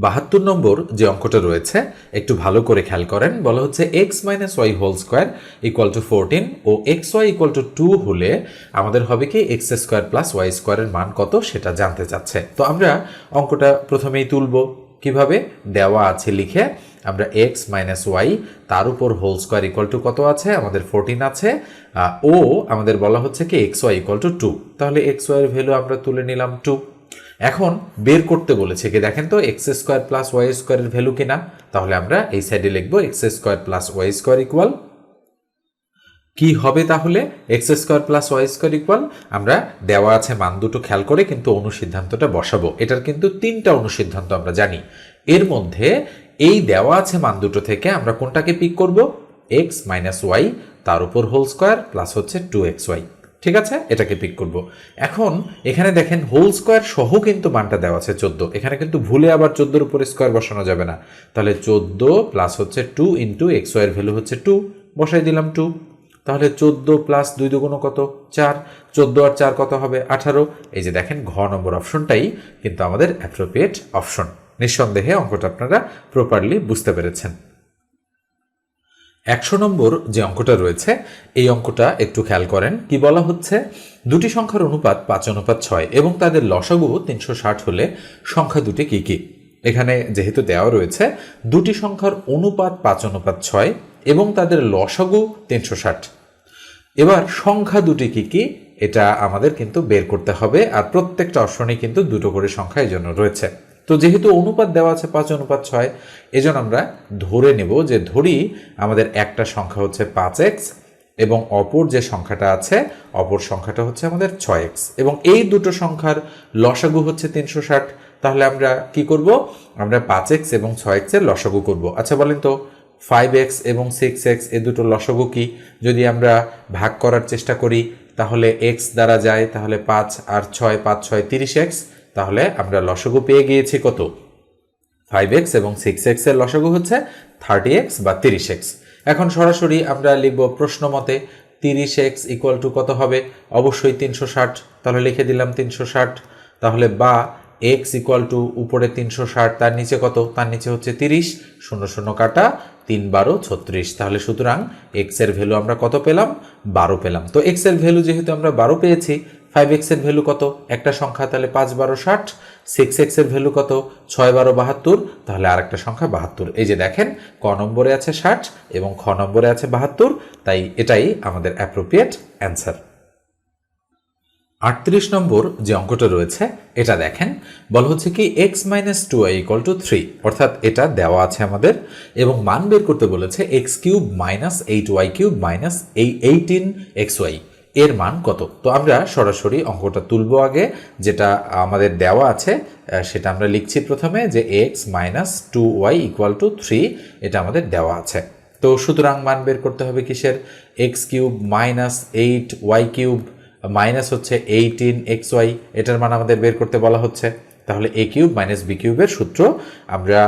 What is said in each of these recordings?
72 নম্বর যে অঙ্কটা রয়েছে একটু ভালো করে খেয়াল করেন। বলা হচ্ছে x minus y whole square equal to 14 ও এক্স ওয়াই ইকুয়াল টু 2 হলে আমাদের হবে কি এক্স স্কোয়ার প্লাস ওয়াই স্কোয়ারের মান কত সেটা জানতে চাচ্ছে। তো আমরা অঙ্কটা প্রথমেই তুলব কিভাবে, দেওয়া আছে লিখে আমরা এক্স মাইনাস ওয়াই তার উপর হোল স্কোয়ার ইকুয়াল টু কত আছে, আমাদের 14 আছে, ও আমাদের বলা হচ্ছে কি এক্স ওয়াই ইকুয়াল টু 2, তাহলে এক্স ওয়াইয়ের ভ্যালু আমরা তুলে নিলাম 2। এখন বের করতে বলেছে কি দেখেন তো এক্স স্কোয়ার প্লাস ওয়াই স্কোয়ারের ভ্যালু কিনা, তাহলে আমরা এই সাইডে লিখবো x square plus y square equal কি হবে, তাহলে x square plus y square equal আমরা দেওয়া আছে মান দুটো খেয়াল করে কিন্তু অনুসিদ্ধান্তটা বসাবো। এটার কিন্তু 3টা অনুসিদ্ধান্ত আমরা জানি, এর মধ্যে এই দেওয়া আছে মান দুটো থেকে আমরা কোনটাকে পিক করব, এক্স মাইনাস ওয়াই তার উপর হোল স্কোয়ার প্লাস হচ্ছে 2xy, ঠিক আছে, এটাকে পিক করব। এখন এখানে দেখেন হোল স্কোয়ার সহ কিন্তু মানটা দেওয়া আছে 14, এখানে কিন্তু ভুলে আবার 14 উপরে স্কোয়ার বসানো যাবে না, তাহলে 14 প্লাস হচ্ছে 2 ইন্টু এক্স ওয়াইয়ের ভ্যালু হচ্ছে 2, বসাই দিলাম 2, তাহলে 14 প্লাস 2 দুগুণ কত 4, 14 আর 4 কত হবে 18। এই যে দেখেন ঘ নম্বর অপশনটাই কিন্তু আমাদের অ্যাপ্রোপ্রিয়েট অপশন। নিঃসন্দেহে অঙ্কটা আপনারা প্রপারলি বুঝতে পেরেছেন। 100 নম্বর যে অঙ্কটা রয়েছে এই অঙ্কটা একটু খেয়াল করেন। কি বলা হচ্ছে, দুটি সংখ্যার অনুপাত 5:6 এবং তাদের লসাগু 360 হলে সংখ্যা দুটি কি কি। এখানে যেহেতু দেওয়া রয়েছে দুটি সংখ্যার অনুপাত 5:6 এবং তাদের লসাগু 360, এবার সংখ্যা দুটি কি কি এটা আমাদের কিন্তু বের করতে হবে, আর প্রত্যেকটা অপশনে কিন্তু দুটো করে সংখ্যা এই জন্য রয়েছে। তো যেহেতু অনুপাত দেওয়া আছে 5:6, এজন্য আমরা ধরে নেব যে ধরি আমাদের একটা সংখ্যা হচ্ছে 5x এবং অপর যে সংখ্যাটা আছে অপর সংখ্যাটা হচ্ছে আমাদের 6x এবং এই দুটো সংখ্যার লসাগু হচ্ছে 360, তাহলে আমরা কি করব, আমরা 5x এবং 6x এর লসাগু করব। আচ্ছা বলেন তো 5x এবং 6x এ দুটো লসাগু কি, যদি আমরা ভাগ করার চেষ্টা করি তাহলে x দ্বারা যায়, তাহলে 5 আর 6, 5 6 30x, তাহলে আমরা লসাগু পেয়ে গিয়েছি কত 5x এবং 6x এর লসাগু হচ্ছে 30x বা 30x। এখন সরাসরি আমরা লিখব প্রশ্ন মতে 30x ইকুয়াল টু কত হবে, অবশ্যই 360, তাহলে লিখে দিলাম 360, তাহলে বা x ইকুয়াল টু উপরে 360 তার নিচে কত, তার নিচে হচ্ছে 30, 0 0 কাটা 3 12 36, তাহলে সুতরাং x এর ভ্যালু আমরা কত পেলাম 12 পেলাম। তো x এর ভ্যালু যেহেতু আমরা 12 পেয়েছি, 5x এর ভ্যালু কত একটা সংখ্যা, তাহলে 5 12 60, 6x এর ভ্যালু কত 6 12 72, তাহলে আরেকটা সংখ্যা 72। এই যে দেখেন ক নম্বরে আছে 60 এবং খ নম্বরে আছে 72, তাই এটাই আমাদের অ্যাপ্রোপ্রিয়েট অ্যান্সার। 38 নম্বর যে অঙ্কটা রয়েছে এটা দেখেন, বলা হচ্ছে কি x minus 2y equal to 3, অর্থাৎ এটা দেওয়া আছে আমাদের এবং মান বের করতে বলেছে x cube minus 8y cube minus 18xy এর মান কত। তো আমরা সরাসরি অঙ্কটা তুলব, আগে যেটা আমাদের দেওয়া আছে সেটা আমরা লিখছি প্রথমে যে x minus 2y equal to 3, এটা আমাদের দেওয়া আছে। তো সুতরাং মান বের করতে হবে কিসের, x cube minus 8y cube minus হচ্ছে 18xy, এটার মান আমাদের বের করতে বলা হচ্ছে। তাহলে a কিউব মাইনাস b কিউবের সূত্র আমরা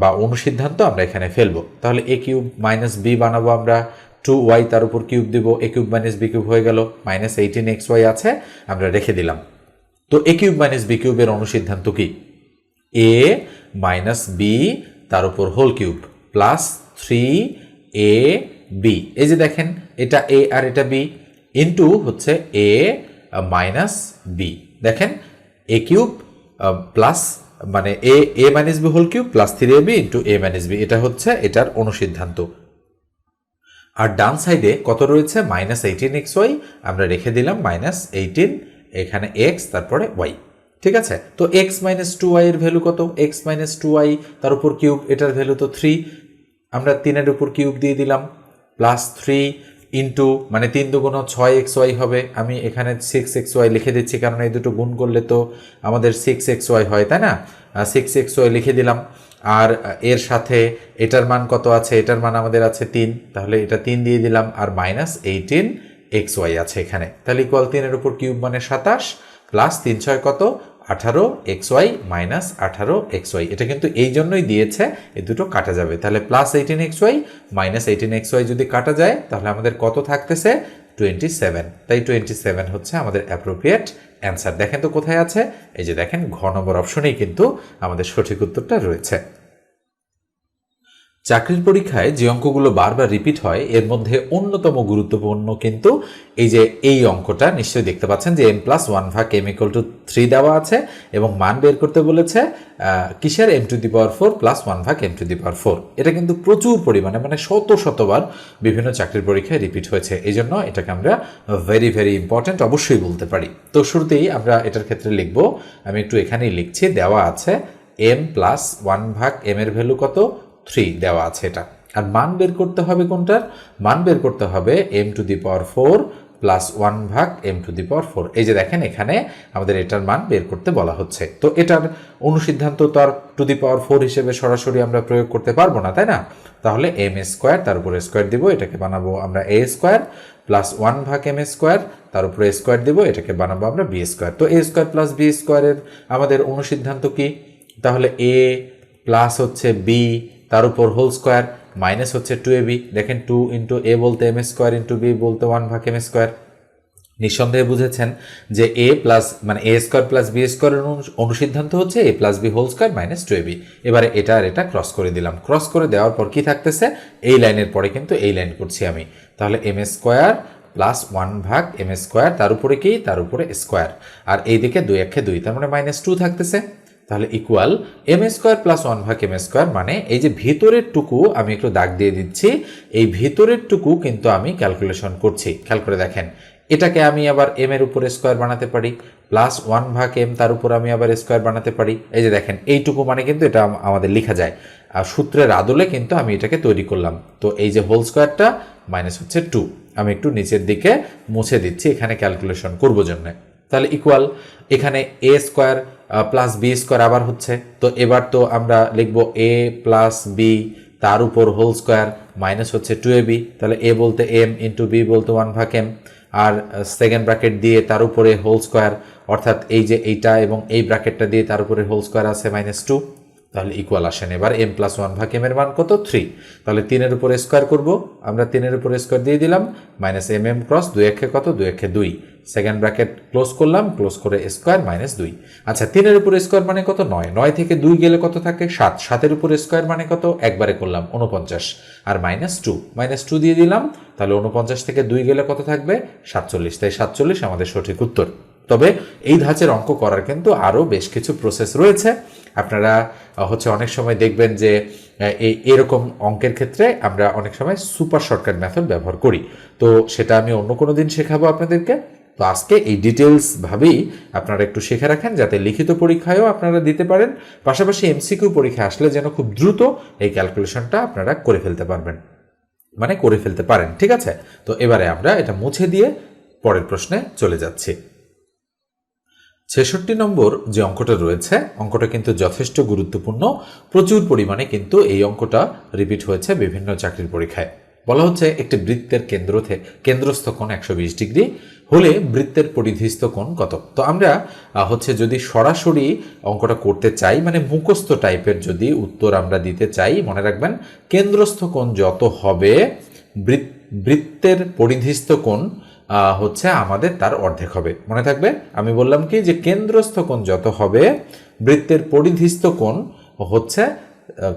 বা অনুসিদ্ধান্ত আমরা এখানে ফেলবো, তাহলে a কিউব মাইনাস b বানাবো আমরা 2y তার উপর কিউব দিব, a cube minus b cube হয়ে গেল, মাইনাস 18xy আছে আমরা রেখে দিলাম। তো a কিউব মাইনাস b কিউবের অনুসিদ্ধান্ত কি, a মাইনাস b তার উপর হোল কিউব প্লাস 3ab, এই যে দেখেন এটা a আর এটা b ইন্টু হচ্ছে a মাইনাস b, দেখেন a কিউব প্লাস মানে a minus b whole cube plus 3ab into a minus b, এটা হচ্ছে এটার অনুসিদ্ধান্ত। আর ডান সাইডে কত রয়েছে মাইনাস 18xy, আমরা রেখে দিলাম মাইনাস 18, এখানে x তারপরে y, ঠিক আছে। তো x মাইনাস 2y এর ভ্যালু কত, x মাইনাস 2y তার উপর কিউব, এটার ভ্যালু তো 3, আমরা 3-এর উপর কিউব দিয়ে দিলাম প্লাস 3 ইন্টু মানে 3 দুগুণ 6xy হবে, আমি এখানে 6xy লিখে দিচ্ছি কারণ এই দুটো গুণ করলে তো আমাদের 6xy হয়, তাই না, 6xy লিখে দিলাম। আর এর সাথে এটার মান কত আছে, এটার মান আমাদের আছে 3, তাহলে এটা 3 দিয়ে দিলাম, আর মাইনাস 18xy আছে এখানে, তাহলে ইকুয়াল 3-এর উপর কিউব মানে 27 প্লাস 3 6 কত 18xy মাইনাস 18xy, এটা কিন্তু এই জন্যই দিয়েছে এই দুটো কাটা যাবে, তাহলে প্লাস 18xy মাইনাস 18xy যদি কাটা যায় তাহলে আমাদের কত থাকতেছে 27, তাই 27 হচ্ছে আমাদের অ্যাপ্রোপ্রিয়েট অ্যান্সার। দেখেন তো কোথায় আছে, এই যে দেখেন ঘ নম্বর অপশনেই কিন্তু আমাদের সঠিক উত্তরটা রয়েছে। চাকরির পরীক্ষায় যে অঙ্কগুলো বারবার রিপিট হয় এর মধ্যে অন্যতম গুরুত্বপূর্ণ কিন্তু এই যে এই অঙ্কটা নিশ্চয়ই দেখতে পাচ্ছেন যে m+1/m=3 দেওয়া আছে এবং মান বের করতে বলেছে কিসের m⁴ +1/m⁴। এটা কিন্তু প্রচুর পরিমাণে মানে শতবার বিভিন্ন চাকরির পরীক্ষায় রিপিট হয়েছে, এই জন্য এটাকে আমরা ভেরি ভেরি ইম্পর্টেন্ট অবশ্যই বলতে পারি। তো শুরুতেই আমরা এটার ক্ষেত্রে লিখব, আমি একটু এখানেই লিখছি, দেওয়া আছে m+1/m এর ভ্যালু কত, 3 দেওয়া আছে এটা। আর মান বের করতে হবে কোনটার, মান বের করতে হবে m⁴ +1/m⁴। এই যে দেখেন এখানে আমাদের এটার মান বের করতে বলা হচ্ছে। তো এটার অনুসিদ্ধান্ত তো আর টু দি পাওয়ার 4 হিসেবে সরাসরি আমরা প্রয়োগ করতে পারবো না, তাই না? তাহলে m² তার উপর স্কোয়ার দিব, এটাকে বানাবো আমরা a² +1/m², তার উপরে স্কোয়ার দিব, এটাকে বানাবো আমরা b²। তো a² + b² এর আমাদের অনুসিদ্ধান্ত কি, তাহলে a প্লাস হচ্ছে b তার উপর হোল স্কোয়ার মাইনাস হচ্ছে 2ab। দেখেন 2 × a বলতে m² × b বলতে 1/m²। নিঃসন্দেহে বুঝেছেন যে a প্লাস মানে a² + b² এর অনুসিদ্ধান্ত হচ্ছে a + b whole square minus 2ab। এবারে এটা আর এটা ক্রস করে দিলাম, ক্রস করে দেওয়ার পর কি থাকতেছে, এই লাইনের পরে কিন্তু এই লাইন করছি আমি, তাহলে m² +1/m² তার উপরে কি, তার উপরে স্কোয়ার, আর এইদিকে 2 × 2 তার মানে -2 থাকতেছে, তাহলে ইকুয়াল m² +1/m²। মানে এই যে ভিতরের টুকু আমি একটু দাগ দিয়ে দিচ্ছি, এই ভিতরের টুকু কিন্তু আমি ক্যালকুলেশন করছি। খেয়াল করে দেখেন, এটাকে আমি আবার m এর উপরে স্কোয়ার বানাতে পারি, +1/m তার উপর আমি আবার স্কোয়ার বানাতে পারি। এই যে দেখেন এইটুকু মানে কিন্তু এটা আমাদের লেখা যায়, আর সূত্রের আদলে কিন্তু আমি এটাকে তৈরি করলাম। তো এই যে হোল স্কোয়ারটা মাইনাস হচ্ছে 2, আমি একটু নিচের দিকে মুছে দিচ্ছি এখানে ক্যালকুলেশন করবো জন্য। তাহলে ইকুয়াল এখানে a² + b² আবার হচ্ছে, তো এবার তো আমরা লিখবো a + b তার উপর হোল স্কোয়ার মাইনাস হচ্ছে 2ab, তাহলে a বলতে m × b বলতে 1/m, আর সেকেন্ড ব্র্যাকেট দিয়ে তার উপরে হোল স্কোয়ার, অর্থাৎ এই যে এইটা এবং এই ব্র্যাকেটটা দিয়ে তার উপরে হোল স্কোয়ার আছে -2, তাহলে ইকুয়াল আসেন এবার m+1/m এর মান কত, 3। তাহলে 3 এর উপরে স্কোয়ার করব, আমরা 3 এর উপরে স্কোয়ার দিয়ে দিলাম, -mm ক্রস 2 × কত, 2 × 2, সেকেন্ড ব্র্যাকেট ক্লোজ করলাম, ক্লোজ করে স্কোয়ার -2। আচ্ছা 3 এর উপরে স্কোয়ার মানে কত, 9, 9 থেকে 2 গেলে কত থাকে, 7, 7 এর উপরে স্কোয়ার মানে কত, একবারে করলাম 49, আর -2 দিয়ে দিলাম, তাহলে 49 থেকে 2 গেলে কত থাকবে, 47, তাই 47 আমাদের সঠিক উত্তর। তবে এই ধাঁচের অঙ্ক করার কিন্তু আরও বেশ কিছু প্রসেস রয়েছে। আপনারা অনেক সময় দেখবেন যে এরকম অঙ্কের ক্ষেত্রে আমরা অনেক সময় সুপার শর্টকাট মেথড ব্যবহার করি, তো সেটা আমি অন্য কোনো দিন শেখাবো আপনাদেরকে। তো আজকে এই ডিটেলস ভাবেই আপনারা একটু শিখে রাখেন, যাতে লিখিত পরীক্ষায়ও আপনারা দিতে পারেন, পাশাপাশি এমসিকিউ পরীক্ষা আসলে যেন খুব দ্রুত এই ক্যালকুলেশনটা আপনারা করে ফেলতে পারবেন, মানে করে ফেলতে পারেন। ঠিক আছে, তো এবারে আমরা এটা মুছে দিয়ে পরের প্রশ্নে চলে যাচ্ছি। 66 নম্বর যে অঙ্কটা রয়েছে, অঙ্কটা কিন্তু যথেষ্ট গুরুত্বপূর্ণ, প্রচুর পরিমাণে কিন্তু এই অঙ্কটা রিপিট হয়েছে বিভিন্ন চাকরির পরীক্ষায়। বলা হচ্ছে একটি বৃত্তের কেন্দ্রস্থ কোণ 120 ডিগ্রি হলে বৃত্তের পরিধিস্থ কোণ কত। তো আমরা যদি সরাসরি অঙ্কটা করতে চাই, মানে মুখস্থ টাইপের যদি উত্তর আমরা দিতে চাই, মনে রাখবেন কেন্দ্রস্থ কোণ যত হবে বৃত্তের পরিধিস্থ কোণ আমাদের তার অর্ধেক হবে। মনে থাকবে আমি বললাম কি যে কেন্দ্রস্থ কোণ যত হবে বৃত্তের পরিধিস্থ কোণ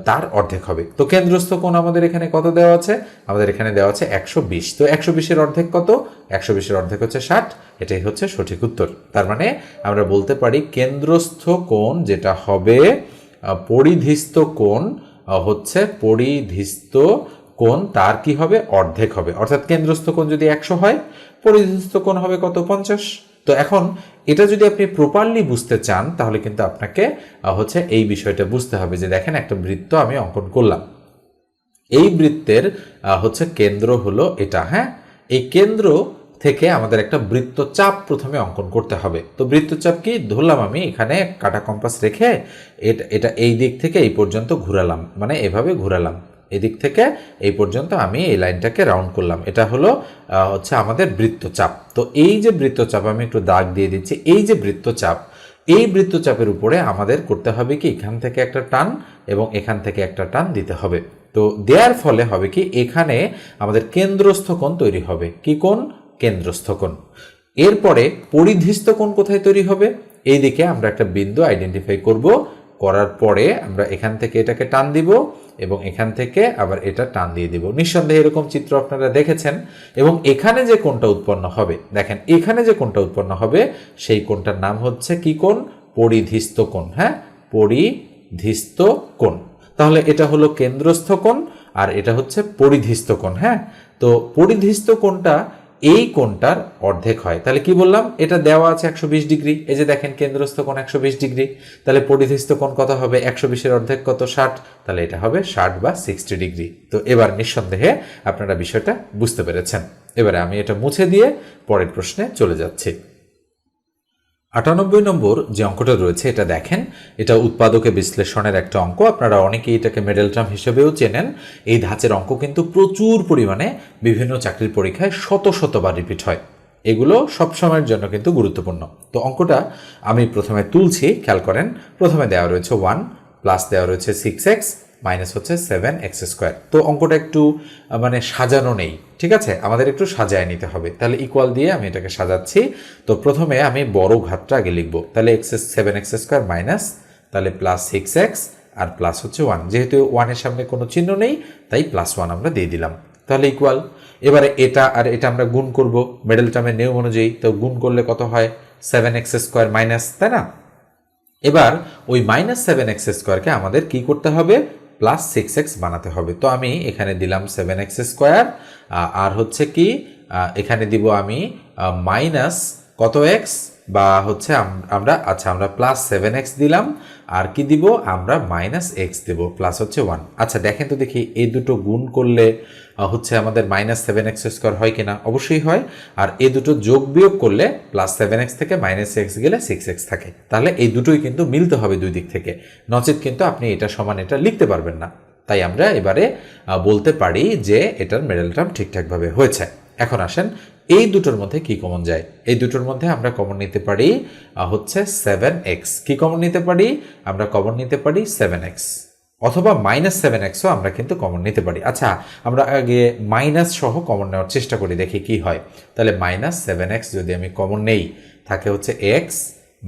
তার অর্ধেক হবে। তো কেন্দ্রস্থ কোণ আমাদের এখানে কত দেওয়া আছে, আমাদের এখানে দেওয়া আছে 120। তো 120-এর অর্ধেক কত, 120-এর অর্ধেক হচ্ছে 60, এটাই হচ্ছে সঠিক উত্তর। তার মানে আমরা বলতে পারি কেন্দ্রস্থ কোণ যেটা হবে পরিধিস্থ কোণ পরিধিস্থ কোণ তার কি হবে, অর্ধেক হবে। অর্থাৎ কেন্দ্রস্থ কোণ যদি 100 হয়, পরিধিস্থ কোণ হবে কত, 50। তো এখন এটা যদি আপনি প্রপারলি বুঝতে চান তাহলে কিন্তু আপনাকে এই বিষয়টা বুঝতে হবে যে দেখেন একটা বৃত্ত আমি অঙ্কন করলাম, এই বৃত্তের কেন্দ্র হলো এটা। হ্যাঁ, এই কেন্দ্র থেকে আমাদের একটা বৃত্তচাপ প্রথমে অঙ্কন করতে হবে। তো বৃত্তচাপ কি ধরলাম, আমি এখানে কাটা কম্পাস রেখে এটা এই দিক থেকে এই পর্যন্ত ঘুরালাম, মানে এভাবে ঘুরালাম, এদিক থেকে এই পর্যন্ত আমি এই লাইনটাকে রাউন্ড করলাম, এটা হলো আমাদের বৃত্তচাপ। তো এই যে বৃত্তচাপ আমি একটু দাগ দিয়ে দিচ্ছি, এই যে বৃত্তচাপ, এই বৃত্তচাপের উপরে আমাদের করতে হবে কি এখান থেকে একটা টান এবং এখান থেকে একটা টান দিতে হবে। তো দেওয়ার ফলে হবে কি এখানে আমাদের কেন্দ্রস্থ কোণ তৈরি হবে। কি কোণ, কেন্দ্রস্থ কোণ। এরপরে পরিধিস্থ কোণ কোথায় তৈরি হবে, এই দিকে আমরা একটা বিন্দু আইডেন্টিফাই করব, করার পরে আমরা এখান থেকে এটাকে টান দিব এবং এখান থেকে আবার এটা টান দিয়ে দিব। নিঃসন্দেহে এরকম চিত্র আপনারা দেখেছেন। এবং এখানে যে কোণটা উৎপন্ন হবে, দেখেন এখানে যে কোণটা উৎপন্ন হবে সেই কোণটার নাম হচ্ছে কি কোণ? পরিধিস্থ কোণ। হ্যাঁ, পরিধিস্থ কোণ। তাহলে এটা হলো কেন্দ্রস্থ কোণ আর এটা হচ্ছে পরিধিস্থ কোণ। হ্যাঁ, তো পরিধিস্থ কোণটা এই কোণটার অর্ধেক হয়। তাহলে কি বললাম? এটা দেওয়া আছে 120 ডিগ্রি। এই যে দেখেন কেন্দ্রস্থ কোণ 120 ডিগ্রি, তাহলে পরিধিস্থ কোণ কত হবে? 120-এর অর্ধেক কত? 60। তাহলে এটা হবে 60 বা 60 ডিগ্রি। তো এবার নিঃসন্দেহে আপনারা বিষয়টা বুঝতে পেরেছেন। এবারে আমি এটা মুছে দিয়ে পরের প্রশ্নে চলে যাচ্ছি। 98 নম্বর যে অঙ্কটা রয়েছে এটা দেখেন, এটা উৎপাদকে বিশ্লেষণের একটা অঙ্ক। আপনারা অনেকেই এটাকে মিডল টার্ম হিসেবেও চেনেন। এই ধাঁচের অঙ্ক কিন্তু প্রচুর পরিমাণে বিভিন্ন চাকরির পরীক্ষায় শতবার রিপিট হয়। এগুলো সবসময়ের জন্য কিন্তু গুরুত্বপূর্ণ। তো অঙ্কটা আমি প্রথমে তুলছি, খেয়াল করেন। প্রথমে দেওয়া রয়েছে 1 প্লাস দেওয়া রয়েছে 6x মাইনাস হচ্ছে 7x²। তো অঙ্কটা একটু মানে সাজানো নেই, ঠিক আছে? আমাদের একটু সাজায় নিতে হবে। তাহলে ইকুয়াল দিয়ে আমি এটাকে সাজাচ্ছি। তো প্রথমে আমি বড় ঘাতটা আগে লিখব। তাহলে 7x² মাইনাস, তাহলে প্লাস 6x আর প্লাস হচ্ছে 1। যেহেতু 1-এর সামনে কোনো চিহ্ন নেই তাই +1 আমরা দিয়ে দিলাম। তাহলে ইকুয়াল। এবারে এটা আর এটা আমরা গুণ করব মিডল টার্মের নিয়ম অনুযায়ী। তো গুণ করলে কত হয়? 7x² মাইনাস, তাই না? এবার ওই -7x² আমাদের কি করতে হবে? প্লাস 6x বানাতে হবে। তো আমি এখানে দিলাম 7x², আর হচ্ছে কি এখানে দিব আমি মাইনাস কত এক্স, বা হচ্ছে আমরা প্লাস 7x দিলাম, আর কি দিব আমরা? -x দেব, প্লাস হচ্ছে 1। আচ্ছা দেখেন তো দেখি এই দুটো গুণ করলে হচ্ছে আমাদের -7x² হয় কিনা? অবশ্যই হয়। আর এই দুটো যোগ বিয়োগ করলে +7x থেকে -x গেলে 6x থাকে। তাহলে এই দুটোই কিন্তু মিলতে হবে দুই দিক থেকে, নচেত কিন্তু আপনি এটা সমান এটা লিখতে পারবেন না। তাই আমরা এবারে বলতে পারি যে এটার মিডল টার্ম ঠিকঠাকভাবে হয়েছে। এখন আসেন এই দুটোর মধ্যে কি কমন যায়? এই দুটোর মধ্যে আমরা কমন নিতে পারি হচ্ছে 7x। কি কমন নিতে পারি? আমরা কমন নিতে পারি 7x, অথবা -7xও আমরা কিন্তু কমন নিতে পারি। আচ্ছা আমরা আগে মাইনাস সহ কমন নেওয়ার চেষ্টা করি, দেখি কি হয়। তাহলে -7x যদি আমি কমন নেই, থাকে হচ্ছে x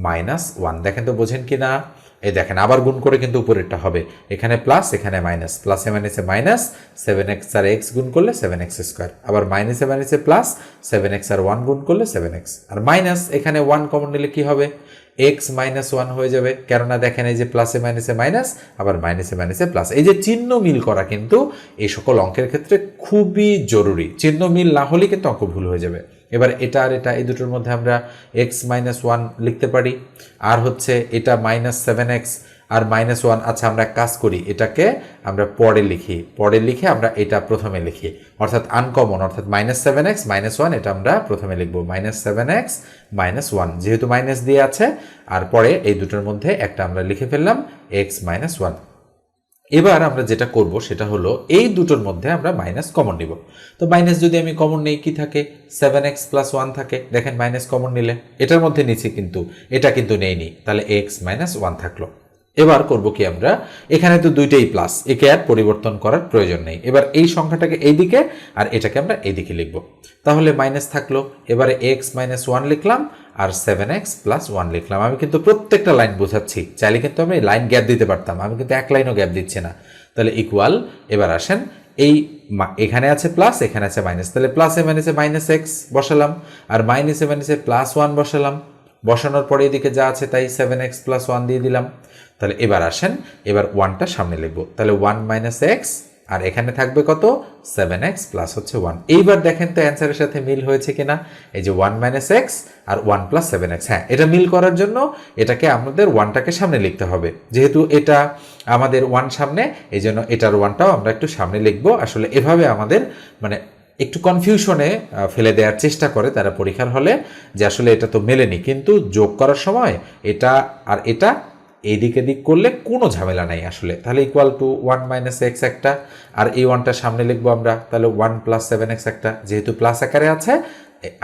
-1। দেখেন তো বোঝেন কি না? এই দেখেন আবার গুণ করে কিন্তু উপরেরটা হবে, এখানে প্লাস এখানে মাইনাস, প্লাসে মাইনাসে মাইনাস, 7x আর x গুণ করলে 7x², আবার মাইনাসে মাইনাসে প্লাস, 7x আর 1 গুণ করলে 7x, আর মাইনাস এখানে 1 কমন নিলে কি হবে? x -1 হয়ে যাবে। কেননা দেখেন এই যে প্লাসে মাইনাসে মাইনাস, আবার মাইনাসে মাইনাসে প্লাস। এই যে চিহ্ন মিল করা কিন্তু এই সকল অঙ্কের ক্ষেত্রে খুবই জরুরি। চিহ্ন মিল না হলে কিন্তু অঙ্ক ভুল হয়ে যাবে। এবার এটা আর এটা, এই দুটোর মধ্যে আমরা x -1 লিখতে পারি, আর হচ্ছে এটা -7x আর -1। আচ্ছা আমরা কাজ করি, এটাকে আমরা পরে লিখে আমরা এটা প্রথমে লিখি, অর্থাৎ আনকমন, অর্থাৎ -7x -1 এটা আমরা প্রথমে লিখবো, -7x -1 যেহেতু মাইনাস দিয়ে আছে, আর পরে এই দুটোর মধ্যে একটা আমরা লিখে ফেললাম x -1। এবার আমরা যেটা করব সেটা হলো এই দুটোর মধ্যে আমরা মাইনাস কমন নিব। তো মাইনাস যদি আমি কমন নেই কি থাকে? 7x + 1 থাকে। দেখেন মাইনাস কমন নিলে এটার মধ্যে নিচ্ছি, কিন্তু এটা কিন্তু নেইনি, তাহলে x -1 থাকলো। এবার করব কি আমরা? এখানে তো দুইটাই প্লাস, একে আর পরিবর্তন করার প্রয়োজন নেই। এবার এই সংখ্যাটাকে এইদিকে আর এটাকে আমরা এইদিকে লিখব। তাহলে মাইনাস থাকলো। এবারে x -1 লিখলাম আর 7x + 1 লিখলাম। আমি কিন্তু প্রত্যেকটা লাইন বোঝাচ্ছি, চাইলে কিন্তু আমি লাইন গ্যাপ দিতে পারতাম, আমি কিন্তু এক লাইনও গ্যাপ দিচ্ছি না। তাহলে ইকুয়াল। এবার আসেন এই এখানে আছে প্লাস, এখানে আছে মাইনাস, তাহলে প্লাসে মাইনাসে -x বসালাম, আর মাইনাসে মাইনাসে +1 বসালাম। বসানোর পরে এদিকে যা আছে তাই 7x + 1 দিয়ে দিলাম। তাহলে এবার আসেন, এবার 1টা সামনে লিখব। তাহলে 1 - x, আর এখানে থাকবে কত? 7x প্লাস হচ্ছে 1। এইবার দেখেন তো অ্যান্সারের সাথে মিল হয়েছে কিনা? এই যে 1 - x আর 1 + 7x। হ্যাঁ, এটা মিল করার জন্য এটাকে আমাদের 1টাকে সামনে লিখতে হবে। যেহেতু এটা আমাদের 1 সামনে, এই জন্য এটার 1টাও আমরা একটু সামনে লিখবো। আসলে এভাবে আমাদের মানে একটু কনফিউশনে ফেলে দেওয়ার চেষ্টা করে তারা পরীক্ষার হলে, যে আসলে এটা তো মেলেনি, কিন্তু যোগ করার সময় এটা আর এটা এইদিকে দিক করলে কোনো ঝামেলা নাই আসলে। তাহলে ইকুয়াল টু 1 - x একটা, আর এই 1টা সামনে লিখবো আমরা। তাহলে 1 + 7x একটা, যেহেতু প্লাস আকারে আছে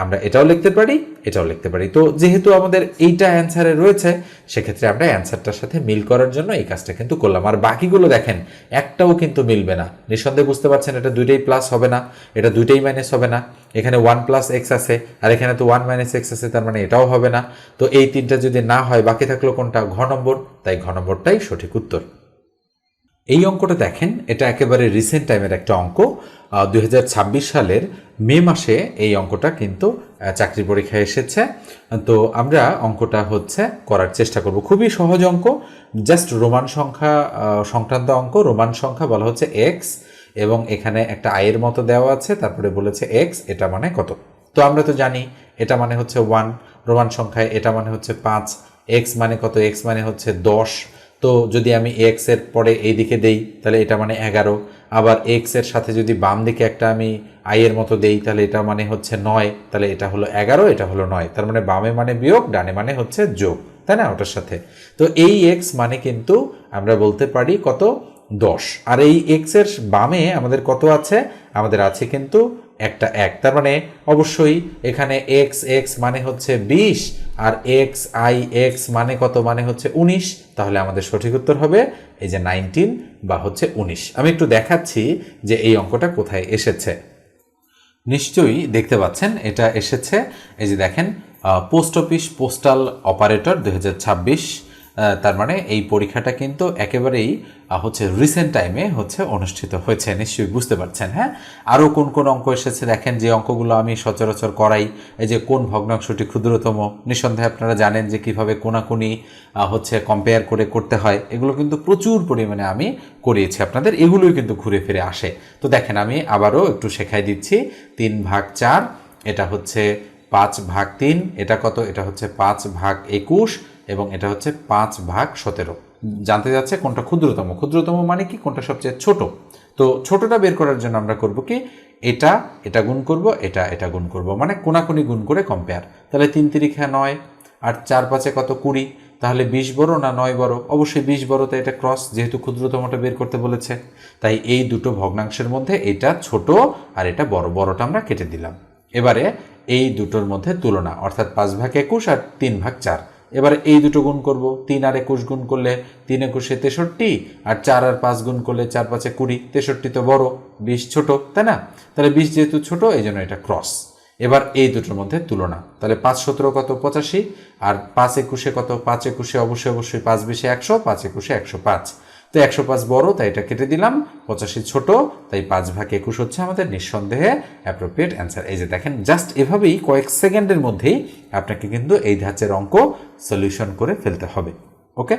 আমরা এটাও লিখতে পারি, এটাও লিখতে পারি। তো যেহেতু আমাদের এইটা অ্যান্সারে রয়েছে, সেক্ষেত্রে আমরা অ্যান্সারটার সাথে মিল করার জন্য এই কাজটা কিন্তু করলাম। আর বাকিগুলো দেখেন একটাও কিন্তু মিলবে না। নিঃসন্দেহে বুঝতে পারছেন এটা দুইটাই প্লাস হবে না, এটা দুইটাই মাইনাস হবে না। এখানে 1 প্লাস এক্স আছে আর এখানে তো 1 মাইনাস এক্স আছে, তার মানে এটাও হবে না। তো এই তিনটা যদি না হয় বাকি থাকলো কোনটা? ঘ নম্বর। তাই ঘ নম্বরটাই সঠিক উত্তর। এই অঙ্কটা দেখেন, এটা একেবারে রিসেন্ট টাইমের একটা অঙ্ক। 2026 সালের মে মাসে এই অঙ্কটা কিন্তু চাকরি পরীক্ষায় এসেছে। তো আমরা অঙ্কটা করার চেষ্টা করব। খুবই সহজ অঙ্ক, জাস্ট রোমান সংখ্যা সংক্রান্ত অঙ্ক। রোমান সংখ্যা বলা হচ্ছে এক্স, এবং এখানে একটা আয়ের মতো দেওয়া আছে, তারপরে বলেছে এক্স এটা মানে কত। তো আমরা তো জানি এটা মানে হচ্ছে 1, রোমান সংখ্যায় এটা মানে হচ্ছে 5, এক্স মানে কত? এক্স মানে হচ্ছে 10। তো যদি আমি এক্স এর পরে এই দিকে দেই তাহলে এটা মানে 11, আবার এক্স এর সাথে যদি বাম দিকে একটা আমি আইয়ের মতো দেই তাহলে এটা মানে হচ্ছে 9, তাহলে এটা হলো 11, এটা হলো 9। তার মানে বামে মানে বিয়োগ, ডানে মানে হচ্ছে যোগ, তাই না ওটার সাথে। তো এই এক্স মানে কিন্তু আমরা বলতে পারি কত? 10। আর এই এক্স এর বামে আমাদের কত আছে? আমাদের আছে কিন্তু একটা 1। তার মানে অবশ্যই এখানে এক্স এক্স মানে হচ্ছে 20, আর এক্স আই এক্স মানে কত? মানে হচ্ছে 19। তাহলে আমাদের সঠিক উত্তর হবে এই যে 19 বা হচ্ছে 19। আমি একটু দেখাচ্ছি যে এই অঙ্কটা কোথায় এসেছে। নিশ্চয়ই দেখতে পাচ্ছেন এটা এসেছে, এই যে দেখেন, পোস্ট অফিস পোস্টাল অপারেটর 2026। তার মানে এই পরীক্ষাটা কিন্তু একেবারেই রিসেন্ট টাইমে অনুষ্ঠিত হয়েছে, নিশ্চয়ই বুঝতে পারছেন। হ্যাঁ, আরও কোন কোন অঙ্ক এসেছে দেখেন, যে অঙ্কগুলো আমি সচরাচর করাই। এই যে কোন ভগ্নাংশটি ক্ষুদ্রতম, নিঃসন্দেহে আপনারা জানেন যে কিভাবে কোনাকুনি কম্পেয়ার করে করতে হয়। এগুলো কিন্তু প্রচুর পরিমাণে আমি করিয়েছি আপনাদের, এগুলোই কিন্তু ঘুরে ফিরে আসে। তো দেখেন আমি আবারও একটু শেখাই দিচ্ছি। 3/4, এটা হচ্ছে 5/3, এটা কত? এটা হচ্ছে 5/21, এবং এটা হচ্ছে 5/17। জানতে যাচ্ছে কোনটা ক্ষুদ্রতম। ক্ষুদ্রতম মানে কি? কোনটা সবচেয়ে ছোট। তো ছোটটা বের করার জন্য আমরা করব কি? এটা এটা গুণ করব, এটা এটা গুণ করব, মানে কোনাকুনি গুণ করে কম্পেয়ার। তাহলে 3 3 9, আর 4 5 কত? 20। তাহলে 20 বড় না 9 বড়? অবশ্যই 20 বড়, তাই এটা ক্রস, যেহেতু ক্ষুদ্রতমটা বের করতে বলেছে। তাই এই দুটো ভগ্নাংশের মধ্যে এটা ছোট আর এটা বড়, বড়টা আমরা কেটে দিলাম। এবারে এই দুটোর মধ্যে তুলনা, অর্থাৎ 5/21 আর 3/4। এবারে এই দুটো গুণ করব, 3 আর 21 গুণ করলে 3 21 63, আর 4 আর 5 গুণ করলে 4 5 20। 63 তো বড়, 20 ছোট, তাই না? তাহলে 20 যেহেতু ছোট এই জন্য এটা ক্রস। এবার এই দুটোর মধ্যে তুলনা, তাহলে 5 17 কত? 85, আর 5 21 কত? 5 21 অবশ্যই 5 20 100, 5 21 105। তো 105 বড়, তাই এটা কেটে দিলাম। 85 ছোট, তাই 5/21 হচ্ছে আমাদের নিঃসন্দেহে অ্যাপ্রোপ্রিয়েট অ্যান্সার। এই যে দেখেন, জাস্ট এভাবেই কয়েক সেকেন্ডের মধ্যেই আপনাকে কিন্তু এই ধাঁচের অঙ্ক সলিউশন করে ফেলতে হবে। ওকে।